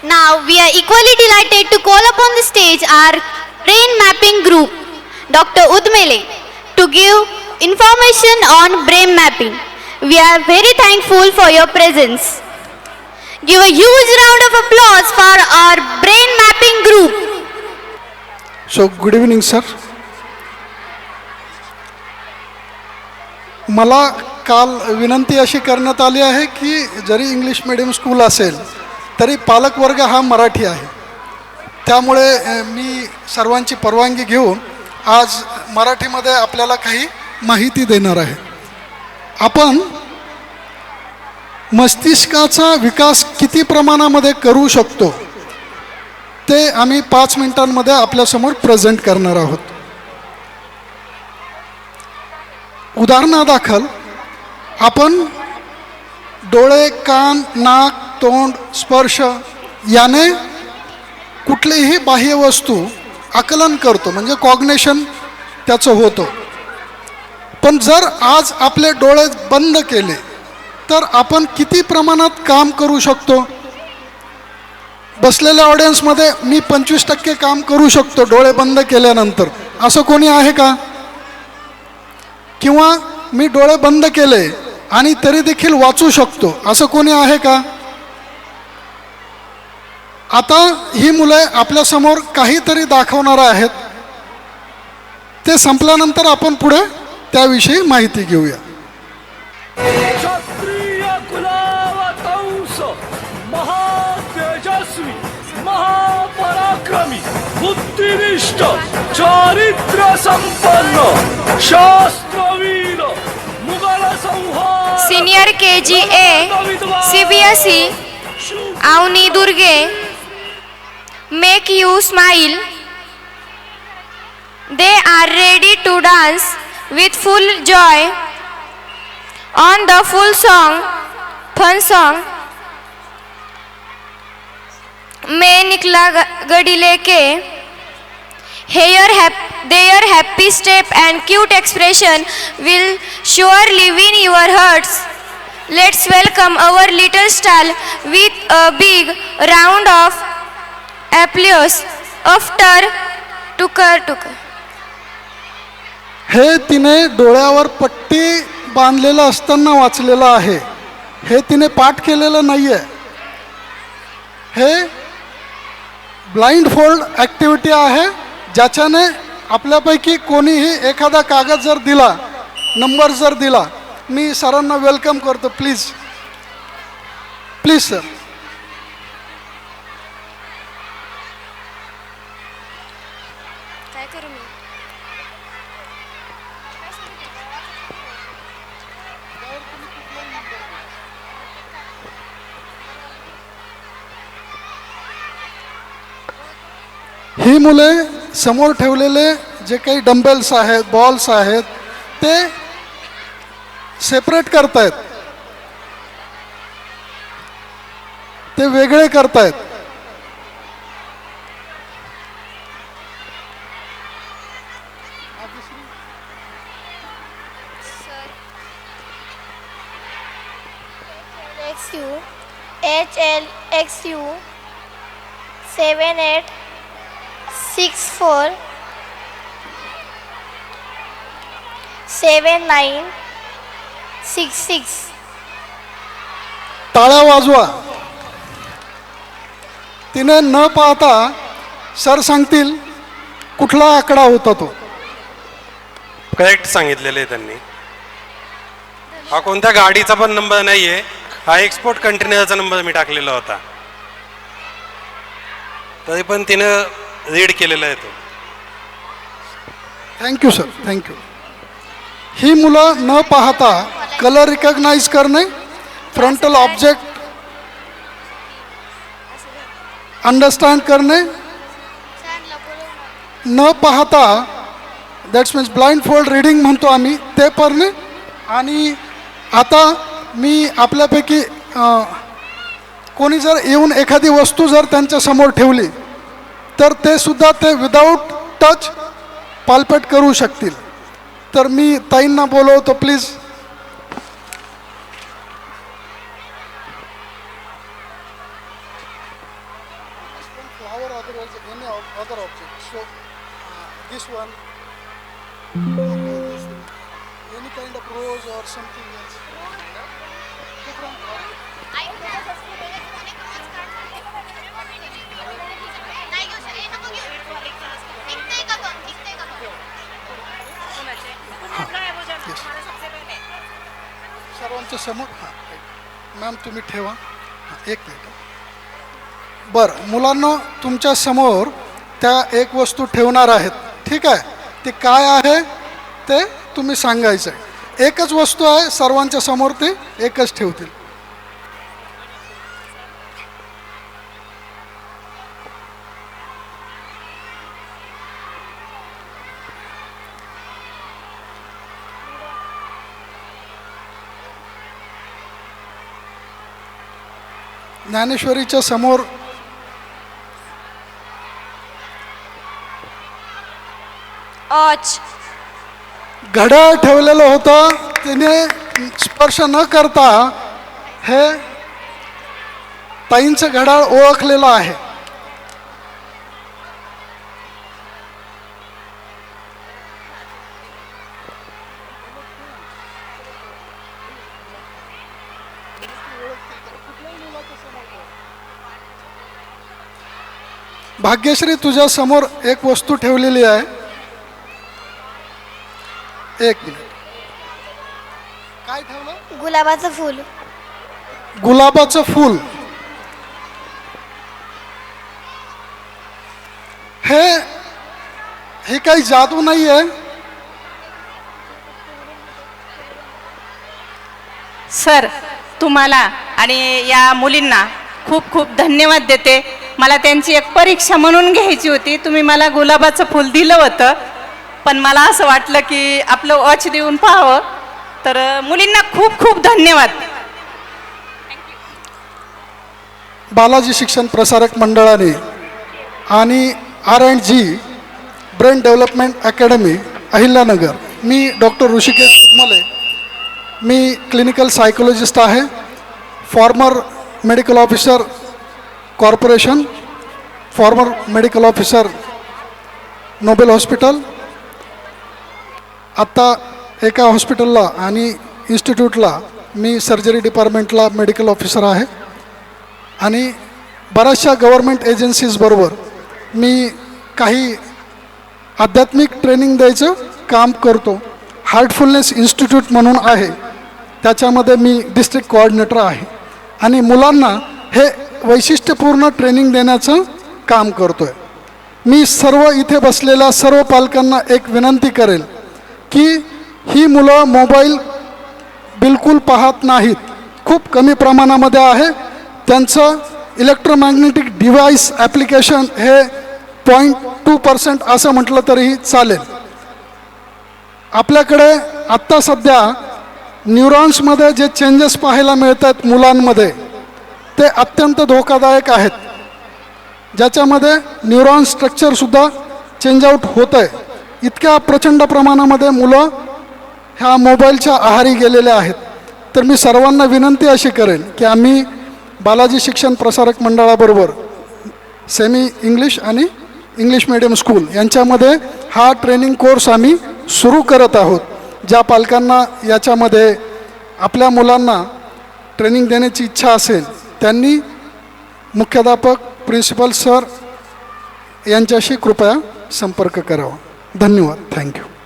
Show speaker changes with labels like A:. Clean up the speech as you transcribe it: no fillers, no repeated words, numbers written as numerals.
A: Now we are equally delighted to call upon the stage our brain mapping group, Dr. Udmele, to give information on brain mapping. We are very thankful for your presence. Give a huge round of applause for our brain mapping group.
B: So good evening sir. मला काल विनंती अशी करण्यात आली आहे की जरी English medium school असेल तरी पालक वर्ग हा मराठी आहे. त्यामुळे मी सर्वांची परवानगी घेऊन आज मराठीमध्ये आपल्याला काही माहिती देणार आहे. आपण मस्तिष्काचा विकास किती प्रमाणामध्ये करू शकतो ते आम्ही 5 मिनिटांमध्ये आपल्यासमोर प्रेझेंट करणार आहोत. उदाहरणादाखल आपण डोळे, कान, नाक, तोंड, स्पर्श याने कुठलीही बाह्य वस्तू आकलन करतो, म्हणजे कॉग्नेशन त्याचं होतं. पण जर आज आपले डोळे बंद केले तर आपण किती प्रमाणात काम करू शकतो? बसलेल्या ऑडियन्समध्ये मी 25% काम करू शकतो डोळे बंद केल्यानंतर, असं कोणी आहे का? किंवा मी डोळे बंद केले आणि तरी देखील वाचू शकतो, असं कोणी आहे का? आता ही मुले आपल्यासमोर काहीतरी दाखवणार आहेत. ते संपल्यानंतर आपण पुढे त्याविषयी माहिती घेऊया.
C: क्षत्रिय कुलावतंस महातेजस्वी महापराक्रमी बुद्धिनिष्ठ चारित्र्य संपन्न शास्त्रवीर मुघल संहार
D: senior KGA CBSE Avni Durge make you smile. They are ready to dance with full joy on the full song, fun song. मैं निकला गड़ी लेके their happy step and cute expression will surely win your hearts. Let's welcome our little star with a big round of applause after tukur.
B: हे तिने डोळ्यावर पट्टी बांधलेलं असताना वाचलेलं आहे. हे तिने पाठ केलेलं नाही आहे. हे ब्लाइंड फोल्ड ॲक्टिव्हिटी आहे, ज्याच्याने आपल्यापैकी कोणीही एखादा कागद जर दिला, नंबर जर दिला, मी सरांना वेलकम करतो. Please sir. ही मुले समोर ठेवलेले जे काही डंबेल्स आहेत, बॉल्स आहेत, ते सेपरेट करतायत, ते वेगळे करतायत.
E: HLXU 7864 7966.
B: टाळ्या वाजवा. तिने न पाहता सर सांगतील कुठला आकडा होता तो.
F: करेक्ट सांगितलेलं आहे त्यांनी. हा कोणत्या गाडीचा पण नंबर नाहीये, हा एक्सपोर्ट कंटेनरचा नंबर मी टाकलेला होता, तरी पण तिनं रीड केलेला आहे तो.
B: Thank you sir, thank you. ही मुलं न पाहता कलर रिकग्नाइज करणे, फ्रंटल ऑब्जेक्ट अंडरस्टँड करणे, न पाहता that's means blind fold reading म्हणतो आम्ही, ते करणे. आणि आता मी आपल्यापैकी कोणी जर येऊन एखादी वस्तू जर त्यांच्या समोर ठेवली तर ते सुद्धा ते विदाऊट टच पाल्पेट करू शकतील. तर मी ताईंना बोलवतो please. flower otherwise any other object. So this one, any kind of rose or something else. Different object. सर्वांच्या समोर हां मॅम तुम्ही ठेवा हां एक मिनिट बरं मुलांना तुमच्या समोर त्या एक वस्तू ठेवणार आहेत ठीक आहे ती काय आहे ते तुम्ही सांगायचं आहे एकच वस्तू आहे सर्वांच्या समोर ते एकच ठेवतील ज्ञानेश्वरीच्या समोर
D: ऑच
B: घड्याळ ठेवलेलं होतं तिने स्पर्श न करता हे ताईंचं घड्याळ ओळखलेलं आहे भाग्यश्री तुझ्या समोर एक वस्तू ठेवलेली आहे एक मिनिट काय ठेवलं
A: गुलाबाचं फूल
B: गुलाबाचं फूल हे काही जादू नाही आहे
E: सर तुम्हाला आणि या मुलींना खूप खूप धन्यवाद देते मला त्यांची एक परीक्षा म्हणून घ्यायची होती तुम्ही मला गुलाबाचं फूल दिलं होतं पण मला असं वाटलं की आपलं वॉच देऊन पाहावं तर मुलींना खूप खूप धन्यवाद
B: बालाजी शिक्षण प्रसारक मंडळाने आणि R&G brain development academy Ahilyanagar मी डॉक्टर ऋषिकेश उदमले मी क्लिनिकल सायकोलॉजिस्ट आहे former medical officer corporation former medical officer Nobel hospital आत्ता एका हॉस्पिटलला आणि इन्स्टिट्यूटला मी सर्जरी डिपार्टमेंटला मेडिकल ऑफिसर आहे आणि बऱ्याचशा गव्हर्मेंट एजन्सीजबरोबर मी काही आध्यात्मिक ट्रेनिंग द्यायचं काम करतो हार्टफुलनेस इन्स्टिट्यूट म्हणून आहे त्याच्यामध्ये मी डिस्ट्रिक्ट कोऑर्डिनेटर आहे आणि मुलांना हे वैशिष्ट्यपूर्ण ट्रेनिंग देण्याचं काम करतो आहे मी सर्व इथे बसलेल्या सर्व पालकांना एक विनंती करेल की ही मुलं मोबाईल बिलकुल पाहत नाहीत खूप कमी प्रमाणामध्ये आहे त्यांचं इलेक्ट्रोमॅग्नेटिक डिव्हाइस ॲप्लिकेशन हे 0.2% असं म्हटलं तरीही चालेल आपल्याकडे आत्ता सध्या न्यूरॉन्समध्ये जे चेंजेस पाहायला मिळतात मुलांमध्ये ते अत्यंत धोकादायक आहेत ज्याच्यामध्ये न्यूरॉन स्ट्रक्चरसुद्धा चेंज आउट होत आहे इतक्या प्रचंड प्रमाणामध्ये मुलं ह्या मोबाईलच्या आहारी गेलेले आहेत तर मी सर्वांना विनंती अशी करेन की आम्ही बालाजी शिक्षण प्रसारक मंडळाबरोबर सेमी इंग्लिश आणि इंग्लिश मीडियम स्कूल यांच्यामध्ये हा ट्रेनिंग कोर्स आम्ही सुरू करत आहोत ज्या पालकांना याच्यामध्ये आपल्या मुलांना ट्रेनिंग देण्याची इच्छा असेल त्यांनी मुख्याध्यापक प्रिन्सिपल सर यांच्याशी कृपया संपर्क करावा धन्यवाद थँक्यू